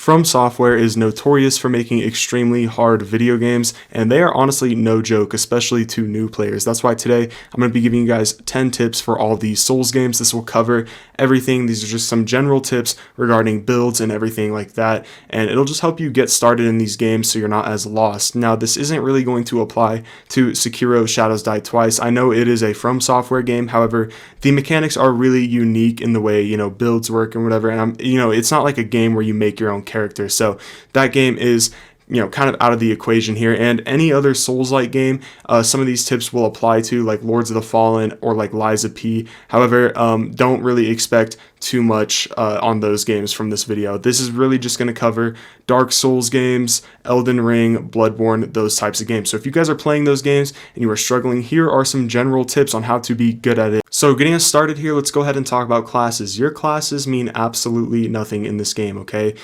From Software is notorious for making extremely hard video games, and they are honestly no joke, especially to new players. That's why today I'm going to be giving you guys 10 tips for all these Souls games. This will cover everything. These are just some general tips regarding builds and everything like that, and it'll just help you get started in these games so you're not as lost. Now, this isn't really going to apply to Sekiro Shadows Die Twice. I know it is a From Software game, however, the mechanics are really unique in the way, builds work and whatever, and it's not like a game where you make your own character. So that game is kind of out of the equation here. And any other Souls-like game, some of these tips will apply to, like Lords of the Fallen or like Lies of P. However, don't really expect too much on those games from this video. This is really just going to cover Dark Souls games, Elden Ring, Bloodborne, those types of games. So if you guys are playing those games and you are struggling, here are some general tips on how to be good at it. So getting us started here, let's go ahead and talk about classes. Your classes mean absolutely nothing in this game, okay?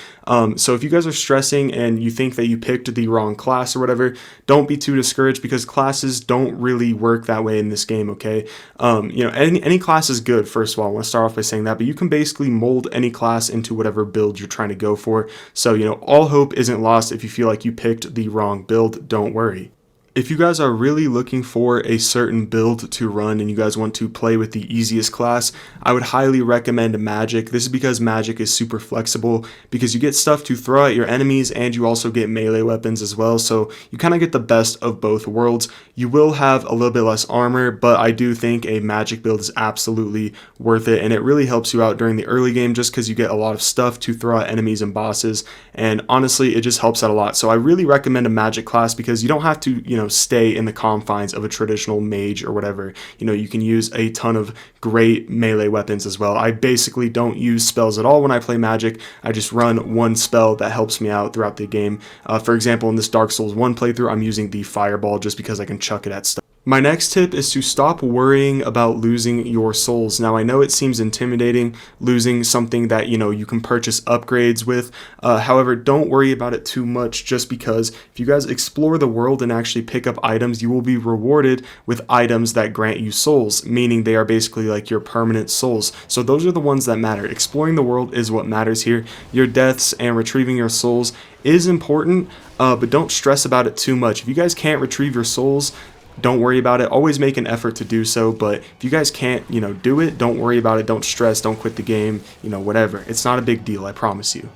So if you guys are stressing and you think that you picked the wrong class or whatever, don't be too discouraged, because classes don't really work that way in this game, okay? Any class is good, first of all. I want to start off by saying that, but you can basically mold any class into whatever build you're trying to go for. So, all hope isn't lost if you feel like you picked the wrong build. Don't worry. If you guys are really looking for a certain build to run and you guys want to play with the easiest class, I would highly recommend Magic. This is because Magic is super flexible, because you get stuff to throw at your enemies and you also get melee weapons as well, so you kind of get the best of both worlds. You will have a little bit less armor, but I do think a Magic build is absolutely worth it, and it really helps you out during the early game just because you get a lot of stuff to throw at enemies and bosses, and honestly it just helps out a lot. So I really recommend a Magic class because you don't have to stay in the confines of a traditional mage or whatever. You can use a ton of great melee weapons as well. I basically don't use spells at all when I play Magic. I just run one spell that helps me out throughout the game. For example, in this Dark Souls 1 playthrough, I'm using the Fireball just because I can chuck it at stuff. My next tip is to stop worrying about losing your souls. Now, I know it seems intimidating, losing something that, you can purchase upgrades with. However, don't worry about it too much, just because if you guys explore the world and actually pick up items, you will be rewarded with items that grant you souls, meaning they are basically like your permanent souls. So those are the ones that matter. Exploring the world is what matters here. Your deaths and retrieving your souls is important, but don't stress about it too much. If you guys can't retrieve your souls, don't worry about it. Always make an effort to do so, but if you guys can't, do it, don't worry about it. Don't stress, don't quit the game, whatever. It's not a big deal, I promise you.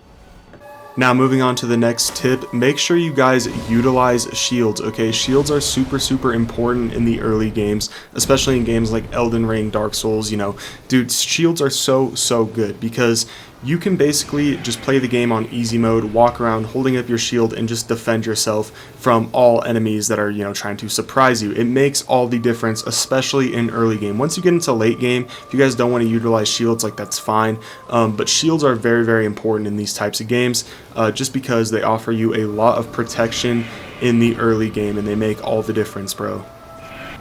Now, moving on to the next tip, make sure you guys utilize shields, okay? Shields are super important in the early games, especially in games like Elden Ring, Dark Souls, Dude, shields are so good, because you can basically just play the game on easy mode, walk around holding up your shield, and just defend yourself from all enemies that are, trying to surprise you. It makes all the difference, especially in early game. Once you get into late game, if you guys don't want to utilize shields, that's fine. But shields are very important in these types of games, just because they offer you a lot of protection in the early game, and they make all the difference, bro.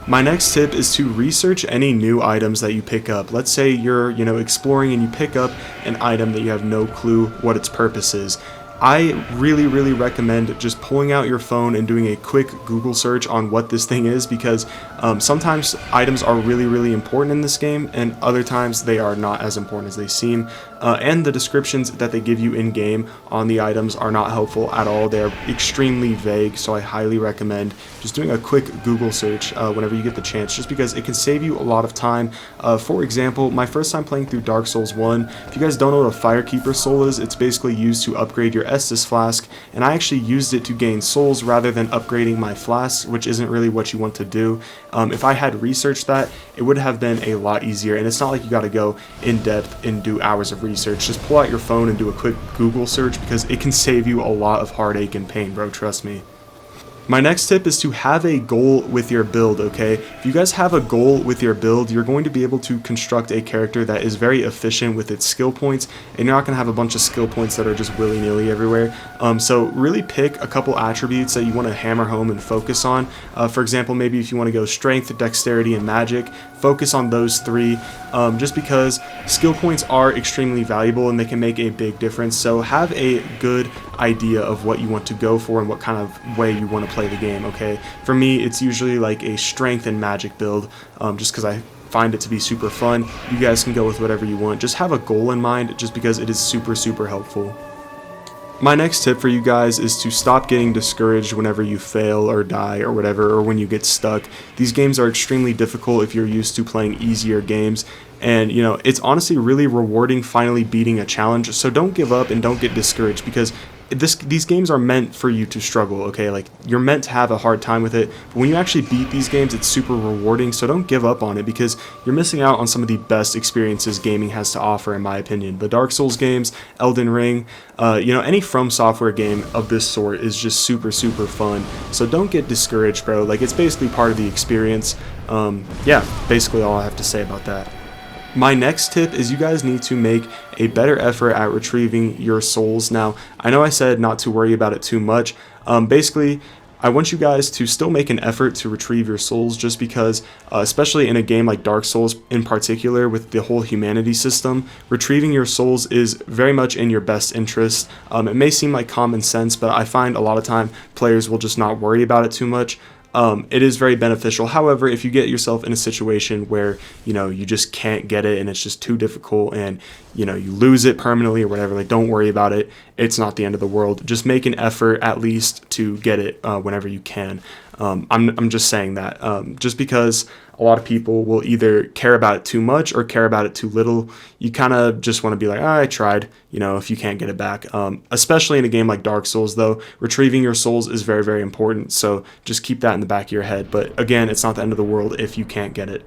My next tip is to research any new items that you pick up. Let's say you're, exploring and you pick up an item that you have no clue what its purpose is. I really recommend just pulling out your phone and doing a quick Google search on what this thing is, because sometimes items are really important in this game, and other times they are not as important as they seem. And the descriptions that they give you in game on the items are not helpful at all. They're extremely vague, so I highly recommend just doing a quick Google search whenever you get the chance, just because it can save you a lot of time. For example, my first time playing through Dark Souls 1, if you guys don't know what a Firekeeper soul is, it's basically used to upgrade your Estus flask, and I actually used it to gain souls rather than upgrading my flask, which isn't really what you want to do. If I had researched that, it would have been a lot easier, and it's not like you got to go in depth and do hours of research. Just pull out your phone and do a quick Google search, because it can save you a lot of heartache and pain, bro, trust me. My next tip is to have a goal with your build, okay? If you guys have a goal with your build, you're going to be able to construct a character that is very efficient with its skill points, and you're not going to have a bunch of skill points that are just willy-nilly everywhere. So really pick a couple attributes that you want to hammer home and focus on. For example, maybe if you want to go strength, dexterity, and magic, focus on those three, just because skill points are extremely valuable and they can make a big difference. So have a good idea of what you want to go for and what kind of way you want to play the game, okay? For me, it's usually like a strength and magic build, just because I find it to be super fun. You guys can go with whatever you want. Just have a goal in mind, just because it is super helpful. My next tip for you guys is to stop getting discouraged whenever you fail or die or whatever, or when you get stuck. These games are extremely difficult if you're used to playing easier games, and you know, it's honestly really rewarding finally beating a challenge. So don't give up and don't get discouraged, because these games are meant for you to struggle, okay? Like, you're meant to have a hard time with it, but when you actually beat these games, it's super rewarding. So don't give up on it, because you're missing out on some of the best experiences gaming has to offer, in my opinion. The Dark Souls games, Elden Ring, you know, any From Software game of this sort is just super fun. So don't get discouraged, bro. Like, it's basically part of the experience. Yeah, basically all I have to say about that. My next tip is you guys need to make a better effort at retrieving your souls. Now, I know I said not to worry about it too much. Basically, I want you guys to still make an effort to retrieve your souls, just because, especially in a game like Dark Souls in particular, with the whole humanity system, retrieving your souls is very much in your best interest. It may seem like common sense, but I find a lot of time players will just not worry about it too much. It is very beneficial. However, if you get yourself in a situation where, you know, you just can't get it and it's just too difficult, and, you know, you lose it permanently or whatever, like, don't worry about it. It's not the end of the world. Just make an effort at least to get it whenever you can. I'm just saying that just because a lot of people will either care about it too much or care about it too little. You kind of just want to be like, I tried, you know, if you can't get it back. Especially in a game like Dark Souls, though, retrieving your souls is very important. So just keep that in the back of your head. But again, it's not the end of the world if you can't get it.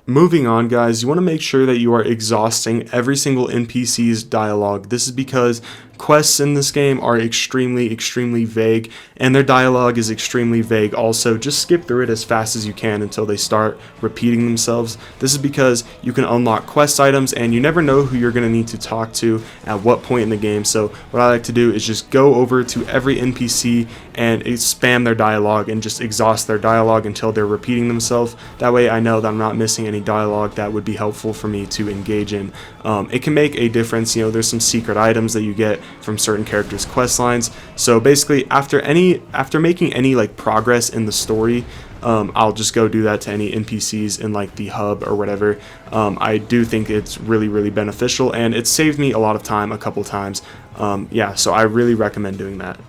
Moving on, guys, you want to make sure that you are exhausting every single NPC's dialogue. This is because quests in this game are extremely vague, and their dialogue is extremely vague also. Just skip through it as fast as you can until they start repeating themselves. This is because you can unlock quest items, and you never know who you're going to need to talk to at what point in the game. So what I like to do is just go over to every NPC and spam their dialogue and just exhaust their dialogue until they're repeating themselves. That way I know that I'm not missing any dialogue that would be helpful for me to engage in. It can make a difference. You know, there's some secret items that you get from certain characters' quest lines. So basically, after making any like progress in the story, I'll just go do that to any NPCs in like the hub or whatever. I do think it's really beneficial, and it saved me a lot of time a couple times. Yeah, so I really recommend doing that.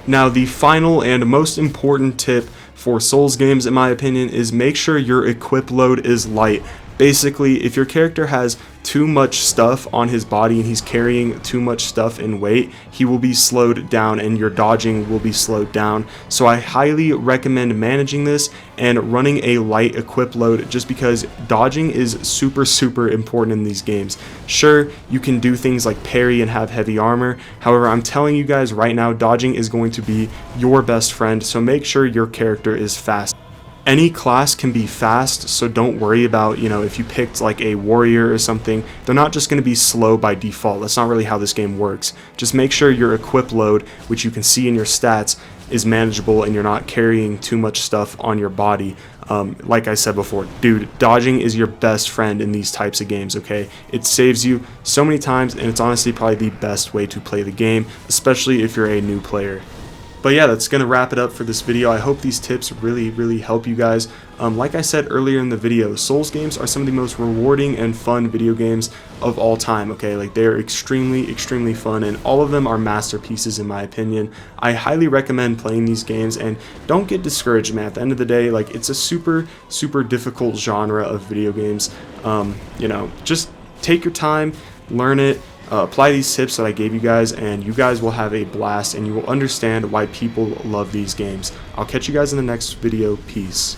Now, the final and most important tip for Souls games, in my opinion, is make sure your equip load is light. Basically, if your character has too much stuff on his body and he's carrying too much stuff in weight, he will be slowed down and your dodging will be slowed down. So I highly recommend managing this and running a light equip load, just because dodging is super important in these games. Sure, you can do things like parry and have heavy armor. However, I'm telling you guys right now, dodging is going to be your best friend. So make sure your character is fast. Any class can be fast, so don't worry about, you know, if you picked like a warrior or something, they're not just going to be slow by default. That's not really how this game works. Just make sure your equip load, which you can see in your stats, is manageable and you're not carrying too much stuff on your body. Like I said before, dude, dodging is your best friend in these types of games, okay? It saves you so many times, and it's honestly probably the best way to play the game, especially if you're a new player. But yeah, that's going to wrap it up for this video. I hope these tips really help you guys. Like I said earlier in the video, Souls games are some of the most rewarding and fun video games of all time, okay? Like, they're extremely fun, and all of them are masterpieces in my opinion. I highly recommend playing these games, and don't get discouraged, man. At the end of the day, like, it's a super difficult genre of video games. You know, just take your time, learn it. Apply these tips that I gave you guys, and you guys will have a blast, and you will understand why people love these games. I'll catch you guys in the next video. Peace.